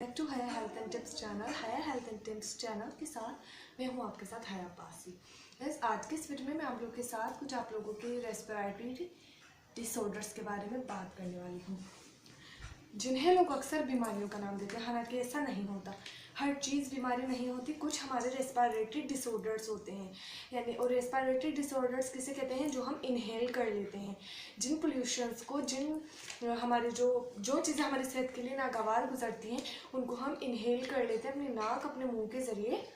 Back to higher health and tips channel. Higher health and tips channel के साथ मैं हूं आपके साथ हाया पासी। बस आज के इस वीडियो में मैं आप लोगों के साथ कुछ आप लोगों के रेस्पिरेटरी डिसऑर्डर्स के बारे में बात करने वाली हूं, जिन्हें लोग अक्सर बीमारियों का नाम देते हैं। हालांकि ऐसा नहीं होता, हर चीज़ बीमारी नहीं होती, कुछ हमारे रेस्पिरेटरी डिसऑर्डर्स होते हैं। यानी और रेस्पिरेटरी डिसऑर्डर्स किसे कहते हैं? जो हम इनहेल कर लेते हैं, जिन पोल्यूशंस को, जिन हमारे जो चीज़ें हमारी सेहत के लिए नागवार गुजरती हैं, उनको हम इनहेल कर लेते हैं अपनी नाक, अपने मुंह के ज़रिए।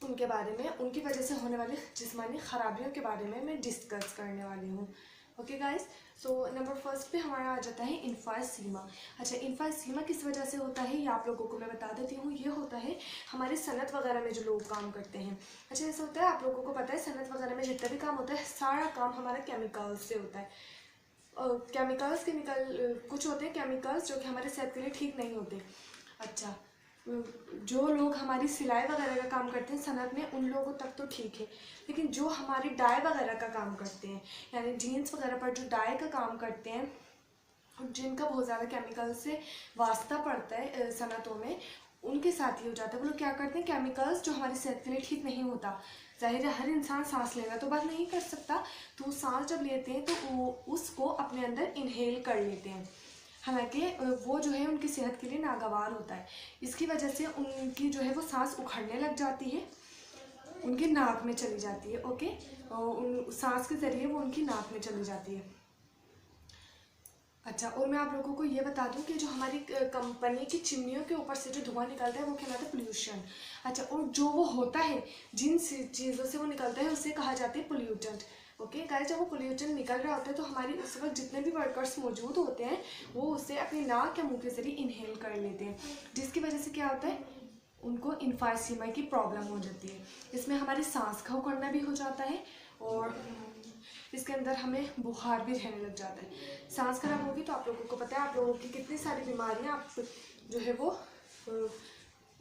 उनके बारे में, उनकी वजह से होने वाली जिस्मानी खराबियों के बारे में मैं डिस्कस करने वाली हूँ। Okay guys, so number first पे हमारा आ जाता है इन्फाइसीमा। अच्छा, इन्फाइसीमा किस वजह से होता है ये आप लोगों को मैं बता देती हूँ। ये होता है हमारे सनत वगैरह में जो लोग काम करते हैं। अच्छा, ऐसा होता है, आप लोगों को पता है सनत वगैरह में जितना भी काम होता है, सारा काम हमारा केमिकल्स से होता है। केमिकल्स कुछ होते हैं केमिकल्स जो कि हमारे सेहत के लिए ठीक नहीं होते। अच्छा, जो लोग हमारी सिलाई वगैरह का काम करते हैं सनत में, उन लोगों तक तो ठीक है, लेकिन जो हमारी डाई वगैरह का काम करते हैं, यानी जीन्स वगैरह पर जो डाई का काम करते हैं, जिनका बहुत ज़्यादा केमिकल से वास्ता पड़ता है सनतों में, उनके साथ ही हो जाता है। वो लोग क्या करते हैं, केमिकल्स जो हमारी सेहत के लिए ठीक नहीं होता। जाहिर है हर इंसान सांस लेना तो बंद नहीं कर सकता, तो सांस जब लेते हैं तो वो उसको अपने अंदर इनहेल कर लेते हैं। हालांकि वो जो है उनकी सेहत के लिए नागवार होता है। इसकी वजह से उनकी जो है वो सांस उखड़ने लग जाती है, उनकी नाक में चली जाती है। ओके, उन सांस के ज़रिए वो उनकी नाक में चली जाती है। अच्छा, और मैं आप लोगों को ये बता दूं कि जो हमारी कंपनी की चिमनियों के ऊपर से जो धुआं निकलता है वो कहलाता है पोल्यूशन। अच्छा, और जो वो होता है, जिन चीज़ों से वो निकलता है उसे कहा जाता है पोल्यूटेंट। ओके गाइस, जब वो पोल्यूटेंट निकल रहा होता है तो हमारी उस वक्त जितने भी वर्कर्स मौजूद होते हैं वो उसे अपनी नाक या मुंह के जरिए इनहेल कर लेते हैं, जिसकी वजह से क्या होता है, उनको इन्फाइसीमा की प्रॉब्लम हो जाती है। इसमें हमारी सांस का उखड़ना भी हो जाता है और इसके अंदर हमें बुखार भी रहने लग जाता है। सांस खराब होगी तो आप लोगों को पता है आप लोगों की कितनी सारी बीमारियां आप जो है वो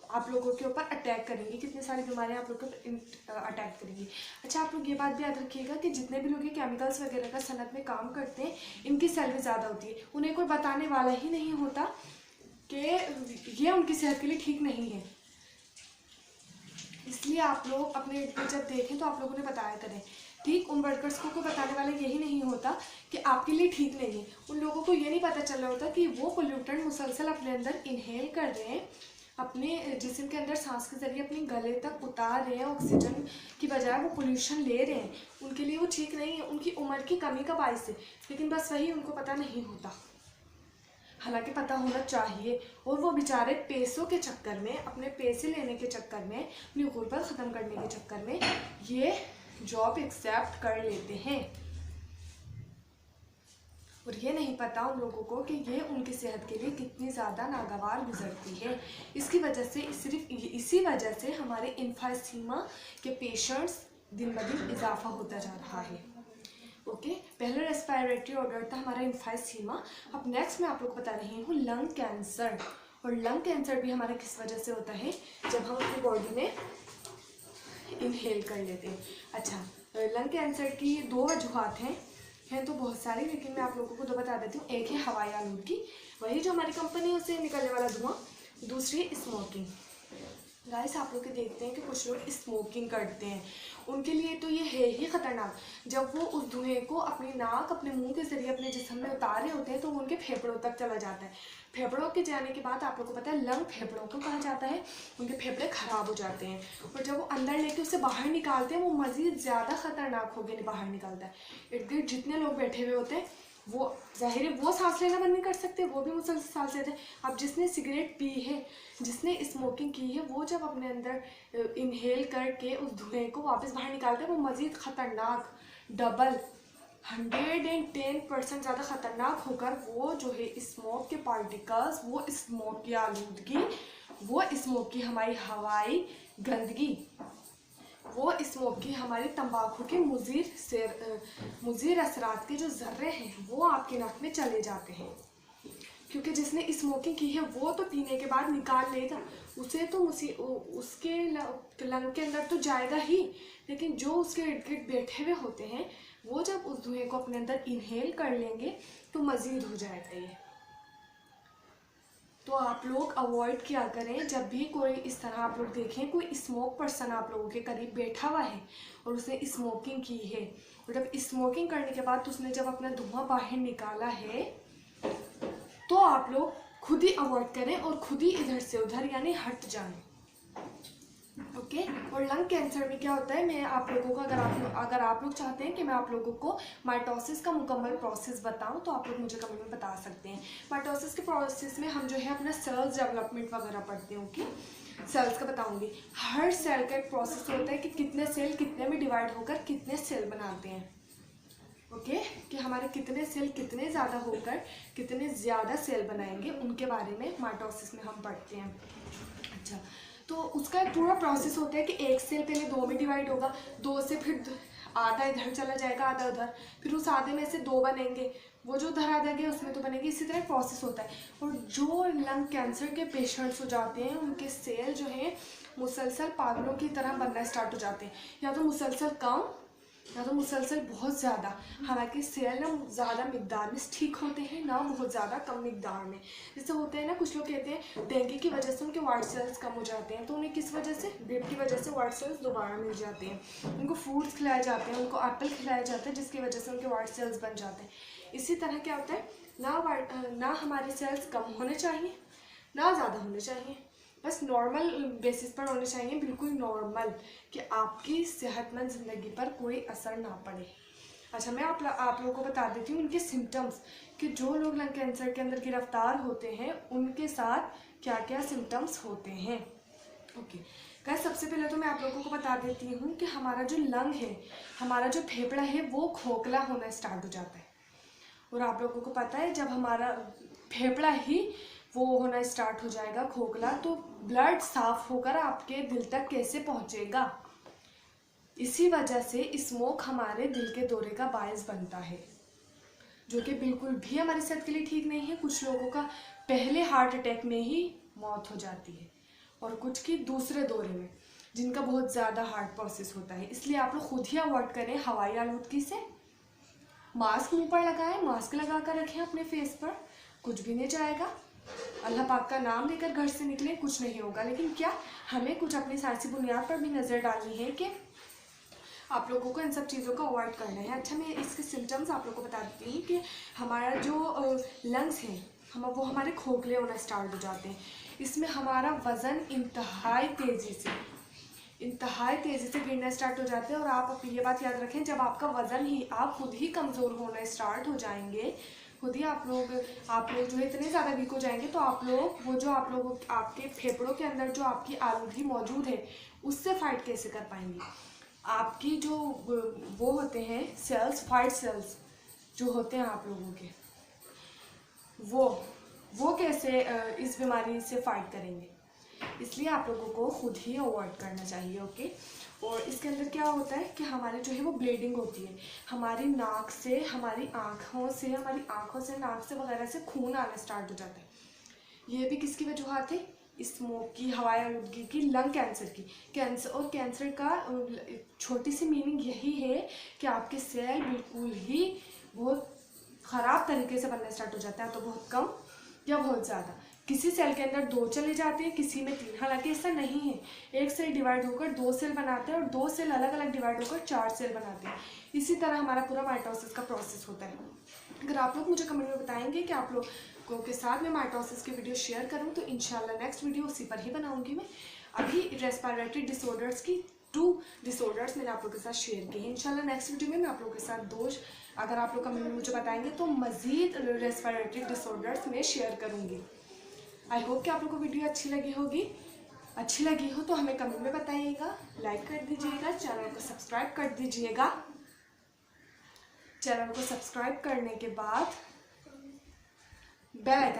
आप लोगों के ऊपर अटैक करेंगी, कितनी सारी बीमारियां आप लोग के ऊपर अटैक करेंगी। अच्छा, आप लोग ये बात भी याद रखिएगा कि जितने भी लोग ये केमिकल्स वगैरह का सनत में काम करते हैं, इनकी सैलरी ज़्यादा होती है। उन्हें कोई बताने वाला ही नहीं होता कि ये उनकी सेहत के लिए ठीक नहीं है। इसलिए आप लोग अपने जब देखें तो आप लोगों ने बताया करें। ठीक, उन वर्कर्स को बताने वाला यही नहीं होता कि आपके लिए ठीक नहीं है। उन लोगों को ये नहीं पता चल रहा होता कि वो पोल्यूटेंट मुसलसल अपने अंदर इनहेल कर रहे हैं, अपने जिस्म के अंदर सांस के जरिए अपने गले तक उतार रहे हैं, ऑक्सीजन की बजाय वो पोल्यूशन ले रहे हैं। उनके लिए वो ठीक नहीं है, उनकी उम्र की कमी का बायस है, लेकिन बस वही उनको पता नहीं होता। हालांकि पता होना चाहिए, और वो बेचारे पैसों के चक्कर में, अपने पैसे लेने के चक्कर में, अपनी गुर्बत ख़त्म करने के चक्कर में ये जॉब एक्सेप्ट कर लेते हैं, और ये नहीं पता उन लोगों को कि ये उनकी सेहत के लिए कितनी ज़्यादा नागवार गुजरती है। इसकी वजह से, सिर्फ इसी वजह से हमारे इन्फाइसीमा के पेशेंट्स दिन ब दिन इजाफा होता जा रहा है। ओके, पहले रेस्पिरेटरी ऑर्डर था हमारा इन्फाइसीमा। अब नेक्स्ट मैं आप लोग को बता रही हूँ लंग कैंसर। और लंग कैंसर भी हमारा किस वजह से होता है? जब हम अपनी बॉडी में इनहेल कर लेते हैं। अच्छा, लंग कैंसर की दो वजूहत हैं तो बहुत सारी, लेकिन मैं आप लोगों को दो बता देती हूँ। एक है हवाई आलूदगी, वही जो हमारी कंपनियों से निकलने वाला धुआं। दूसरी है स्मोकिंग। गाइस, आप लोग देखते हैं कि कुछ लोग स्मोकिंग करते हैं, उनके लिए तो ये है ही ख़तरनाक। जब वो उस धुएं को अपनी नाक, अपने मुंह के ज़रिए अपने जिस्म में उतार रहे होते हैं तो वो उनके फेफड़ों तक चला जाता है। फेफड़ों के जाने के बाद आप लोग को पता है लंग फेफड़ों को कहा जाता है, उनके फेफड़े ख़राब हो जाते हैं, और जब वो अंदर लेके उसे बाहर निकालते हैं वो मज़ीद ज़्यादा ख़तरनाक होकर बाहर निकलता है। इर्द गिर्द जितने लोग बैठे हुए होते हैं, वो जाहिर है वो सांस लेना बंद नहीं कर सकते, वो भी मुसलसल सांस लेते हैं। अब जिसने सिगरेट पी है, जिसने स्मोकिंग की है, वो जब अपने अंदर इनहेल करके उस धुएं को वापस बाहर निकालता है, वो मज़ीद ख़तरनाक, डबल 110% ज़्यादा ख़तरनाक होकर वो जो है स्मोक के पार्टिकल्स, वो स्मोक की आलूदगी, वो स्मोक की हमारी हवाई गंदगी, वो स्मोक की हमारी तंबाकू के मुज़िर असरात के जो ज़र्रे हैं वो आपकी नाक में चले जाते हैं। क्योंकि जिसने स्मोकिंग की है वो तो पीने के बाद निकाल लेगा, उसे तो उसके लंग के अंदर तो जाएगा ही, लेकिन जो उसके इर्द गिर्द बैठे हुए होते हैं वो जब उस धुएं को अपने अंदर इनहेल कर लेंगे तो मज़ीद हो जाएगा ये। तो आप लोग अवॉइड किया करें। जब भी कोई इस तरह आप लोग देखें कोई स्मोक पर्सन आप लोगों के करीब बैठा हुआ है और उसने स्मोकिंग की है, और जब स्मोकिंग करने के बाद उसने जब अपना धुआं बाहर निकाला है तो आप लोग खुद ही अवॉइड करें और खुद ही इधर से उधर यानी हट जाएं। ओके। और लंग कैंसर में क्या होता है, मैं आप लोगों को अगर आप लोग चाहते हैं कि मैं आप लोगों को माइटोसिस का मुकम्मल प्रोसेस बताऊं तो आप लोग मुझे कमेंट में बता सकते हैं। माइटोसिस के प्रोसेस में हम जो है अपना सेल्स डेवलपमेंट वगैरह पढ़ते हैं। ओके, सेल्स का बताऊंगी। हर सेल का एक प्रोसेस होता है कि कितने सेल कितने में डिवाइड होकर कितने सेल बनाते हैं। ओके, कि हमारे कितने सेल कितने ज़्यादा होकर कितने ज़्यादा सेल बनाएंगे उनके बारे में माइटोसिस में हम पढ़ते हैं। अच्छा, तो उसका एक पूरा प्रोसेस होता है कि एक सेल पहले 2 में डिवाइड होगा, 2 से फिर आधा इधर चला जाएगा, आधा उधर, फिर उस आधे में से 2 बनेंगे, वो जो उधर आधा गया उसमें तो बनेंगे। इसी तरह प्रोसेस होता है। और जो लंग कैंसर के पेशेंट्स हो जाते हैं उनके सेल जो हैं मुसलसल पागलों की तरह बनना स्टार्ट हो जाते हैं, या तो मुसलसल कम या तो मुसलसल बहुत ज़्यादा। हालांकि सेल ना ज़्यादा मिकदार में ठीक होते हैं, ना बहुत ज़्यादा कम मिकदार में। जैसे होते हैं ना, कुछ लोग कहते हैं डेंगू की वजह से उनके वाइट सेल्स कम हो जाते हैं, तो उन्हें किस वजह से, ग्रिप की वजह से वाइट सेल्स दोबारा मिल जाते हैं। उनको फ्रूट्स खिलाए जाते हैं, उनको एप्पल खिलाया जाता है जिसकी वजह से उनके वाइट सेल्स बन जाते हैं। इसी तरह क्या होता है, ना हमारे सेल्स कम होने चाहिए ना ज़्यादा होने चाहिए, बस नॉर्मल बेसिस पर होने चाहिए, बिल्कुल नॉर्मल, कि आपकी सेहतमंद ज़िंदगी पर कोई असर ना पड़े। अच्छा, मैं आप लोगों को बता देती हूँ उनके सिम्टम्स, कि जो लोग लंग कैंसर के अंदर गिरफ्तार होते हैं उनके साथ क्या क्या सिम्टम्स होते हैं। ओके गाइस, सबसे पहले तो मैं आप लोगों को बता देती हूँ कि हमारा जो लंग है, हमारा जो फेफड़ा है वो खोखला होना स्टार्ट हो जाता है। और आप लोगों को पता है जब हमारा फेफड़ा ही वो होना स्टार्ट हो जाएगा खोखला, तो ब्लड साफ होकर आपके दिल तक कैसे पहुंचेगा। इसी वजह से स्मोक हमारे दिल के दौरे का बायस बनता है, जो कि बिल्कुल भी हमारी सेहत के लिए ठीक नहीं है। कुछ लोगों का पहले हार्ट अटैक में ही मौत हो जाती है और कुछ की दूसरे दौरे में, जिनका बहुत ज़्यादा हार्ट प्रोसेस होता है। इसलिए आप लोग खुद ही अवॉइड करें हवाई आलूदगी से। मास्क मुंह पर लगाएं, मास्क लगा कर रखें अपने फेस पर, कुछ भी नहीं जाएगा। अल्लाह पाक का नाम लेकर घर से निकले, कुछ नहीं होगा। लेकिन क्या हमें कुछ अपनी साइंसी बुनियाद पर भी नज़र डालनी है कि आप लोगों को इन सब चीज़ों का अवॉइड करना है। अच्छा, मैं इसके सिम्टम्स आप लोगों को बता देती हूँ कि हमारा जो लंग्स हैं वो हमारे खोखले होना स्टार्ट हो जाते हैं। इसमें हमारा वज़न इंतहाई तेज़ी से गिरना स्टार्ट हो जाते हैं। और आप ये बात याद रखें, जब आपका वज़न ही आप खुद ही कमज़ोर होना स्टार्ट हो जाएंगे, खुद ही आप लोग जो है इतने ज़्यादा वीक हो जाएंगे, तो आप लोग वो जो आपके फेफड़ों के अंदर जो आपकी आलूदगी मौजूद है उससे फाइट कैसे कर पाएंगे। आपकी जो वो होते हैं सेल्स, फाइट सेल्स जो होते हैं आप लोगों के, वो कैसे इस बीमारी से फाइट करेंगे। इसलिए आप लोगों को खुद ही अवॉइड करना चाहिए। ओके। और इसके अंदर क्या होता है कि हमारे जो है वो ब्लीडिंग होती है, हमारी नाक से, हमारी आँखों से, नाक से वगैरह से खून आना स्टार्ट हो जाता है। ये भी किसकी वजूहत है, स्मोक की, हवाई आलूदगी की, लंग कैंसर की। कैंसर का छोटी सी मीनिंग यही है कि आपके सेल बिल्कुल ही बहुत ख़राब तरीके से बनना स्टार्ट हो जाता है, तो बहुत कम या बहुत ज़्यादा। किसी सेल के अंदर 2 चले जाते हैं, किसी में 3। हालांकि ऐसा नहीं है, एक सेल डिवाइड होकर 2 सेल बनाते हैं और 2 सेल अलग अलग डिवाइड होकर 4 सेल बनाते हैं। इसी तरह हमारा पूरा माइटोसिस का प्रोसेस होता है। अगर आप लोग मुझे कमेंट में बताएंगे कि आप लोगों के साथ मैं माइटोसिस की वीडियो शेयर करूं, तो इंशाल्लाह नेक्स्ट वीडियो उसी पर ही बनाऊंगी मैं। अभी रेस्पिरेटरी डिसऑर्डर्स की 2 डिसऑर्डर्स मैंने आप लोगों के साथ शेयर किए हैं। इंशाल्लाह नेक्स्ट वीडियो में मैं आप लोगों के साथ 2, अगर आप लोग कमेंट में मुझे बताएंगे तो मज़ीद रेस्पिरेटरी डिसऑर्डर्स में शेयर करूँगी। आई होप कि आप लोगों को वीडियो अच्छी लगी होगी। अच्छी लगी हो तो हमें कमेंट में बताइएगा, लाइक कर दीजिएगा, चैनल को सब्सक्राइब कर दीजिएगा। चैनल को सब्सक्राइब करने के बाद बेल आइकन